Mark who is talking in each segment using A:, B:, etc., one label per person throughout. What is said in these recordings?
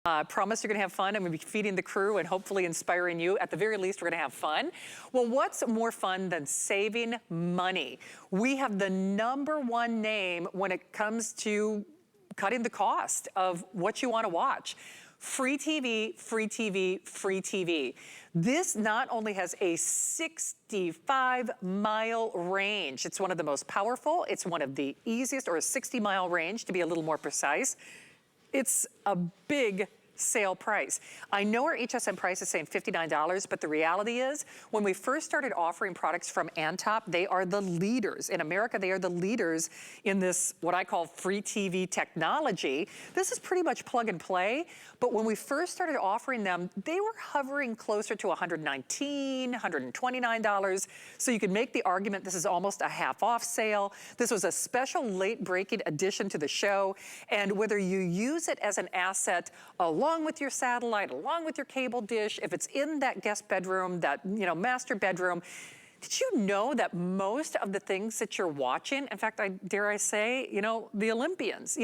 A: Promise you're going to have fun. I'm going to be feeding the crew and hopefully inspiring you. At the very least, we're going to have fun. Well, what's more fun than saving money? We have the #1 name when it comes to cutting the cost of what you want to watch. Free TV, free TV, free TV. This not only has a 65-mile range, it's one of the most powerful, it's one of the easiest, or a 60-mile range to be a little more precise. It's a big sale price. I know our HSN price is saying $59, but the reality is when we first started offering products from Antop, they are the leaders. In America, they are the leaders in this, what I call free TV technology. This is pretty much plug and play, but when we first started offering them, they were hovering closer to $119, $129. So you could make the argument this is almost a half off sale. This was a special late breaking addition to the show. And whether you use it as an asset along with your satellite, along with your cable dish, if it's in that guest bedroom, that, master bedroom, did you know that most of the things that you're watching, in fact, dare I say, the Olympians,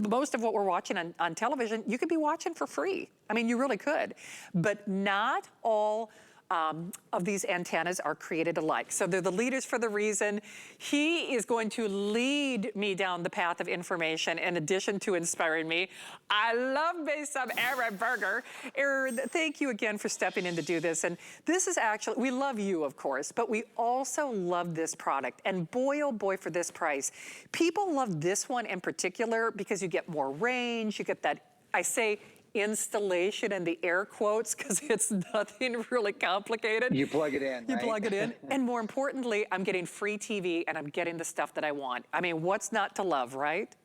A: most of what we're watching on television, you could be watching for free. I mean, you really could. But not all of these antennas are created alike. So they're the leaders for the reason. He is going to lead me down the path of information in addition to inspiring me. I love me some Aaron Berger. Aaron, thank you again for stepping in to do this. And this is actually, we love you, of course, but we also love this product. And boy, oh boy, for this price. People love this one in particular because you get more range, you get that, I say, installation and the air quotes because it's nothing really complicated.
B: You plug it in,
A: You plug it in. And more importantly, I'm getting free TV and I'm getting the stuff that I want. I mean, what's not to love, right?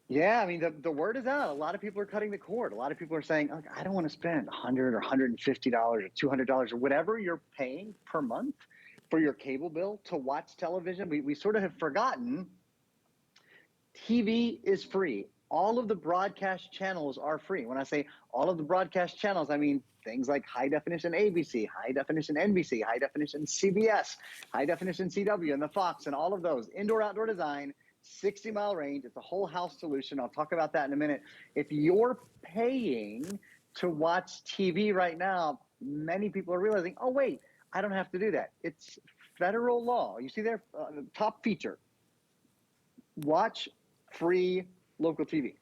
B: Yeah, I mean, the word is out. A lot of people are cutting the cord. A lot of people are saying, "Look, I don't want to spend $100 or $150 or $200 or whatever you're paying per month for your cable bill to watch television." We sort of have forgotten TV is free. All of the broadcast channels are free. When I say all of the broadcast channels, I mean things like high definition ABC, high definition NBC, high definition CBS, high definition CW, and the Fox, and all of those. Indoor, outdoor design, 60-mile range. It's a whole house solution. I'll talk about that in a minute. If you're paying to watch TV right now, many people are realizing, oh, wait, I don't have to do that. It's federal law. You see there, top feature, watch free local TV.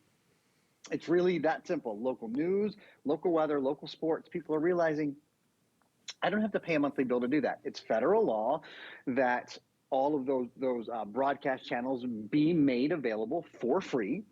B: It's really that simple. Local news, local weather, local sports. People are realizing I don't have to pay a monthly bill to do that. It's federal law that all of those broadcast channels be made available for free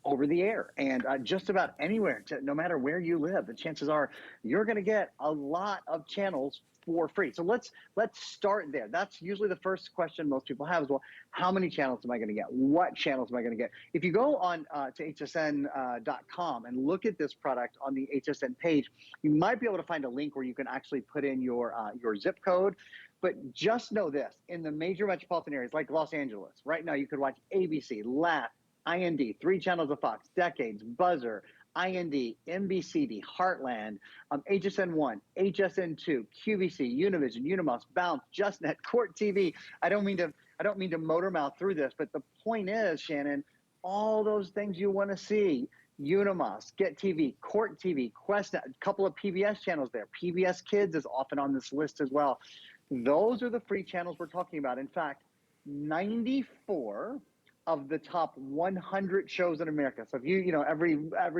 B: over the air. And just about anywhere, no matter where you live, the chances are you're going to get a lot of channels for free. So let's start there. That's usually the first question most people have is, well, how many channels am I going to get? What channels am I going to get? If you go on to hsn.com and look at this product on the HSN page, you might be able to find a link where you can actually put in your zip code. But just know this, in the major metropolitan areas like Los Angeles, right now you could watch ABC, Laugh, IND, 3 channels of Fox, Decades, Buzzer, IND, NBCD, Heartland, HSN1, HSN2, QVC, Univision, Unimos, Bounce, JustNet, Court TV. I don't mean to motor mouth through this, but the point is, Shannon, all those things you want to see, Unimos, Get TV, Court TV, Quest, a couple of PBS channels there. PBS Kids is often on this list as well. Those are the free channels we're talking about. In fact, 94 of the top 100 shows in America. So if every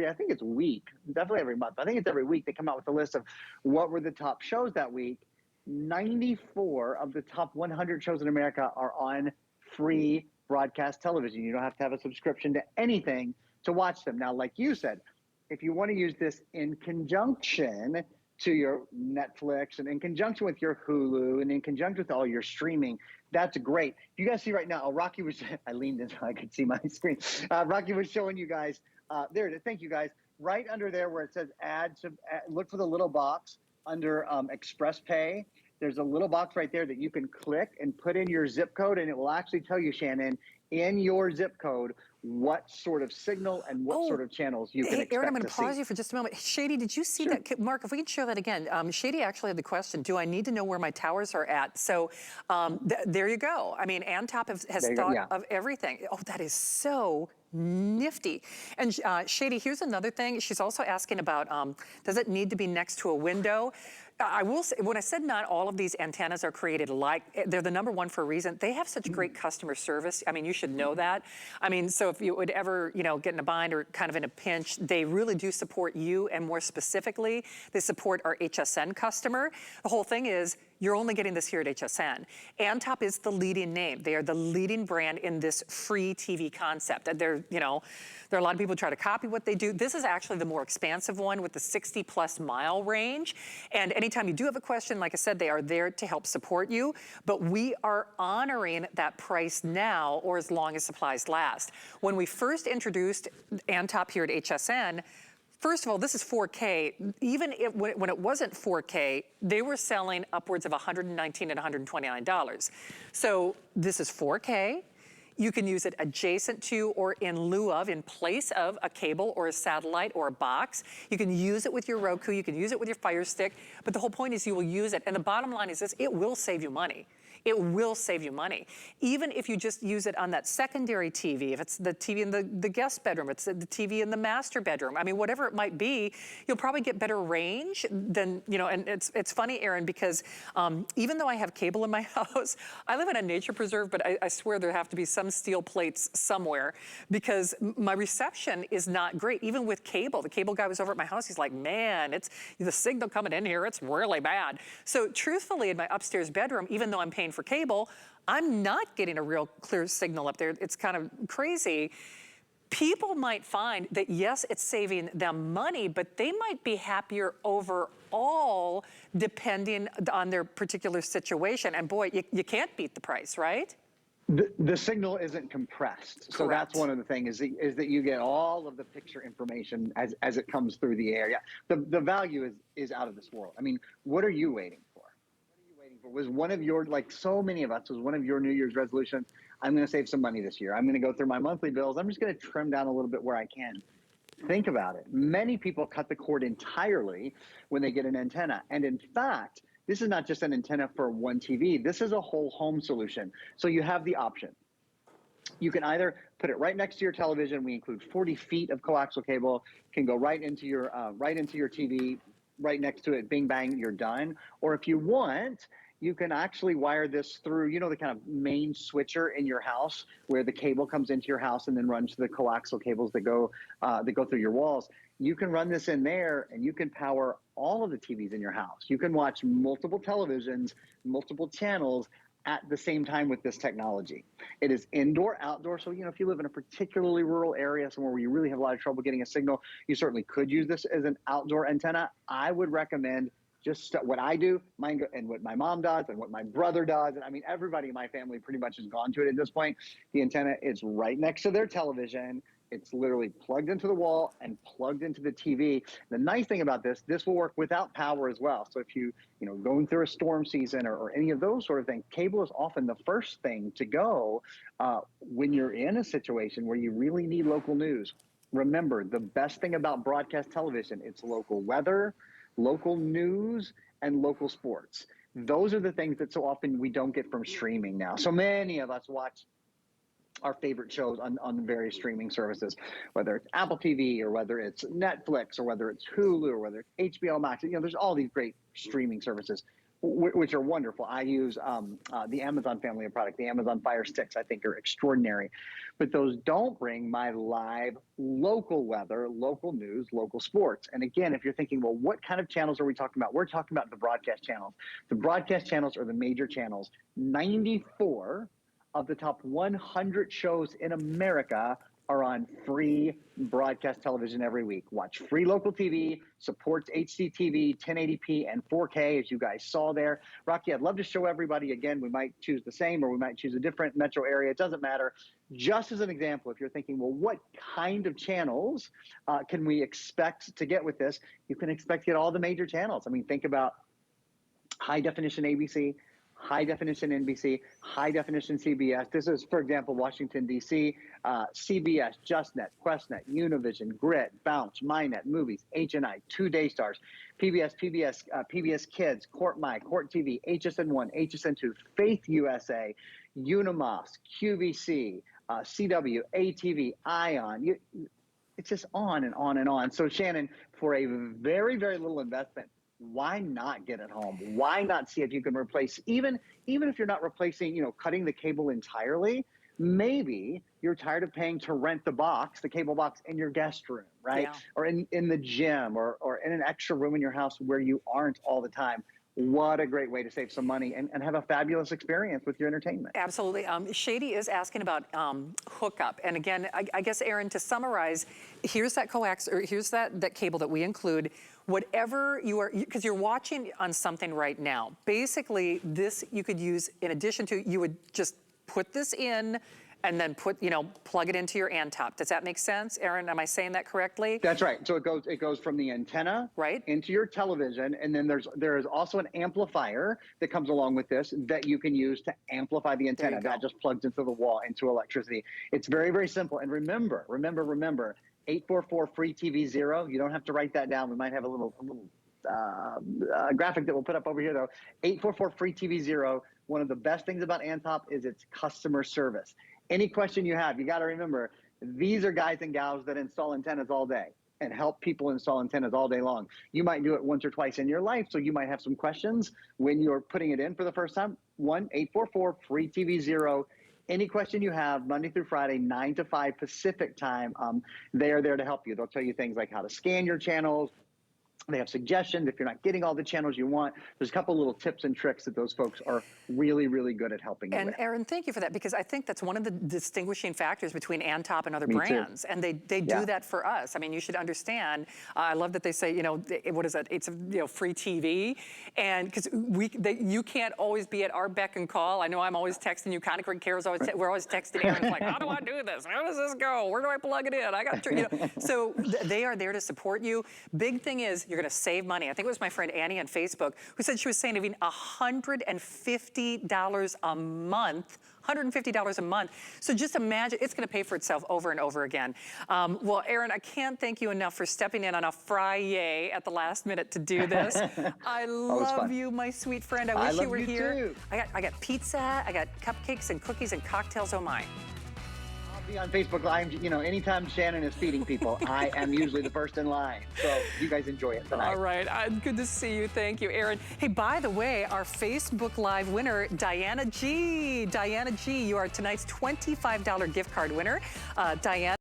B: I think it's week, definitely every month. I think it's every week they come out with a list of what were the top shows that week. 94 of the top 100 shows in America are on free broadcast television. You don't have to have a subscription to anything to watch them. Now, like you said, if you want to use this in conjunction to your Netflix and in conjunction with your Hulu and in conjunction with all your streaming, that's great. You guys see right now, Rocky was, I leaned in so I could see my screen. Rocky was showing you guys, there it is, thank you guys. Right under there where it says look for the little box under Express Pay. There's a little box right there that you can click and put in your zip code, and it will actually tell you, Shannon, in your zip code what sort of signal and what sort of channels you can
A: Hey, Aaron, I'm
B: expect
A: going
B: to
A: to
B: see.
A: pause you for just a moment. Shady, did you see
B: Sure.
A: that? Mark, if we could show that again. Shady actually had the question, do I need to know where my towers are at? So there you go. I mean, Antop has
B: There you go.
A: thought
B: Yeah.
A: of everything. Oh, that is so nifty. And Shady, here's another thing. She's also asking about, does it need to be next to a window? I will say, when I said not all of these antennas are created alike, they're the #1 for a reason. They have such great customer service. I mean, you should know that. I mean, so if you would ever, get in a bind or kind of in a pinch, they really do support you, and more specifically, they support our HSN customer. The whole thing is, you're only getting this here at HSN. Antop is the leading name. They are the leading brand in this free TV concept. And there are a lot of people who try to copy what they do. This is actually the more expansive one with the 60+ mile range. And anytime you do have a question, like I said, they are there to help support you. But we are honoring that price now, or as long as supplies last. When we first introduced Antop here at HSN, first of all, this is 4K. Even when it wasn't 4K, they were selling upwards of $119 and $129. So this is 4K. You can use it adjacent to or in lieu of, in place of a cable or a satellite or a box. You can use it with your Roku. You can use it with your Fire Stick. But the whole point is you will use it. And the bottom line is this, it will save you money. It will save you money. Even if you just use it on that secondary TV, if it's the TV in the guest bedroom, it's the TV in the master bedroom. I mean, whatever it might be, you'll probably get better range than, and it's funny, Aaron, because even though I have cable in my house, I live in a nature preserve, but I swear there have to be some steel plates somewhere because my reception is not great, even with cable. The cable guy was over at my house. He's like, man, it's the signal coming in here, it's really bad. So truthfully, in my upstairs bedroom, even though I'm paying for cable, I'm not getting a real clear signal up there. It's kind of crazy. People might find that, yes, it's saving them money, but they might be happier overall depending on their particular situation. And boy, you can't beat the price, right?
B: The signal isn't compressed. So
A: Correct.
B: that's one of the things is that you get all of the picture information as it comes through the air. Yeah, the value is out of this world. I mean, what are you waiting for? Was one of your, like so many of us, was one of your New Year's resolutions, I'm going to save some money this year. I'm going to go through my monthly bills. I'm just going to trim down a little bit where I can. Think about it. Many people cut the cord entirely when they get an antenna. And in fact, this is not just an antenna for one TV. This is a whole home solution. So you have the option. You can either put it right next to your television. We include 40 feet of coaxial cable, can go right into your TV, right next to it, bing, bang, you're done. Or if you want, you can actually wire this through, the kind of main switcher in your house where the cable comes into your house and then runs to the coaxial cables that go through your walls. You can run this in there and you can power all of the TVs in your house. You can watch multiple televisions, multiple channels at the same time with this technology. It is indoor, outdoor. So, if you live in a particularly rural area, somewhere where you really have a lot of trouble getting a signal, you certainly could use this as an outdoor antenna. I would recommend just what I do, and what my mom does, and what my brother does. And I mean, everybody in my family pretty much has gone to it at this point. The antenna is right next to their television. It's literally plugged into the wall and plugged into the TV. The nice thing about this will work without power as well. So if going through a storm season or any of those sort of things, cable is often the first thing to go when you're in a situation where you really need local news. Remember, the best thing about broadcast television, it's local weather, local news, and local sports. Those are the things that so often we don't get from streaming now. So many of us watch our favorite shows on the various streaming services, whether it's Apple TV or whether it's Netflix or whether it's Hulu or whether it's HBO Max. There's all these great streaming services, which are wonderful. I use the Amazon family of product. The Amazon Fire Sticks, I think, are extraordinary. But those don't bring my live local weather, local news, local sports. And again, if you're thinking, well, what kind of channels are we talking about? We're talking about the broadcast channels. The broadcast channels are the major channels. 94 of the top 100 shows in America are on free broadcast television every week. Watch free local TV, supports HDTV, 1080p, and 4K, as you guys saw there. Rocky, I'd love to show everybody again. We might choose the same or we might choose a different metro area. It doesn't matter. Just as an example, if you're thinking, well, what kind of channels can we expect to get with this? You can expect to get all the major channels. I mean, think about high definition ABC, high definition NBC, high definition CBS. This is, for example, Washington, D.C., CBS, JustNet, QuestNet, Univision, Grit, Bounce, MyNet, Movies, HNI, 2 Daystars, PBS, PBS Kids, Court My, Court TV, HSN1, HSN2, Faith USA, Unimos, QVC, CW, ATV, Ion. It's just on and on and on. So Shannon, for a very, very little investment, why not get it home? Why not see if you can replace, even if you're not replacing, cutting the cable entirely, maybe you're tired of paying to rent the box, the cable box in your guest room, right?
A: Yeah.
B: Or in the gym or in an extra room in your house where you aren't all the time. What a great way to save some money and have a fabulous experience with your entertainment.
A: Absolutely. Shady is asking about hookup. And again, I guess, Aaron, to summarize, here's that coax, or here's that cable that we include. Whatever you are, because you're watching on something right now, basically this you could use in addition to, you would just put this in and then plug it into your Antop. Does that make sense, Aaron? Am I saying that correctly?
B: That's right. So it goes from the antenna
A: right
B: into your television, and then there is also an amplifier that comes along with this that you can use to amplify the antenna. That just plugs into the wall, into electricity. It's very, very simple. And remember, 844 free TV 0. You don't have to write that down. We might have a little graphic that we'll put up over here though. 844 free TV 0. One of the best things about Antop is its customer service. Any question you have, you got to remember, these are guys and gals that install antennas all day and help people install antennas all day long. You might do it once or twice in your life, so you might have some questions when you're putting it in for the first time. 1-844 free TV 0. Any question you have, Monday through Friday, 9 to 5 Pacific time, they are there to help you. They'll tell you things like how to scan your channels. They have suggestions if you're not getting all the channels you want. There's a couple little tips and tricks that those folks are really, really good at helping you with.
A: And Aaron, thank you for that, because I think that's one of the distinguishing factors between Antop and other
B: Me
A: brands.
B: too.
A: And they do that for us. I mean, you should understand. I love that they say, what is that? It's free TV, and because you can't always be at our beck and call. I know I'm always texting you. Concord Care's always we're always texting Aaron. It's like, how do I do this? How does this go? Where do I plug it in? I got so they are there to support you. Big thing is you're going to save money. I think it was my friend Annie on Facebook who said she was saving $150 a month. $150 a month. So just imagine, it's going to pay for itself over and over again. Well, Aaron, I can't thank you enough for stepping in on a Friday at the last minute to do this. I love you, my sweet friend. I wish you were here.
B: Too.
A: I got pizza, I got cupcakes and cookies and cocktails. Oh my.
B: Be on Facebook Live, anytime Shannon is feeding people, I am usually the first in line. So you guys enjoy it tonight.
A: All right, good to see you. Thank you, Aaron. Hey, by the way, our Facebook Live winner, Diana G. Diana G, you are tonight's $25 gift card winner. Diana.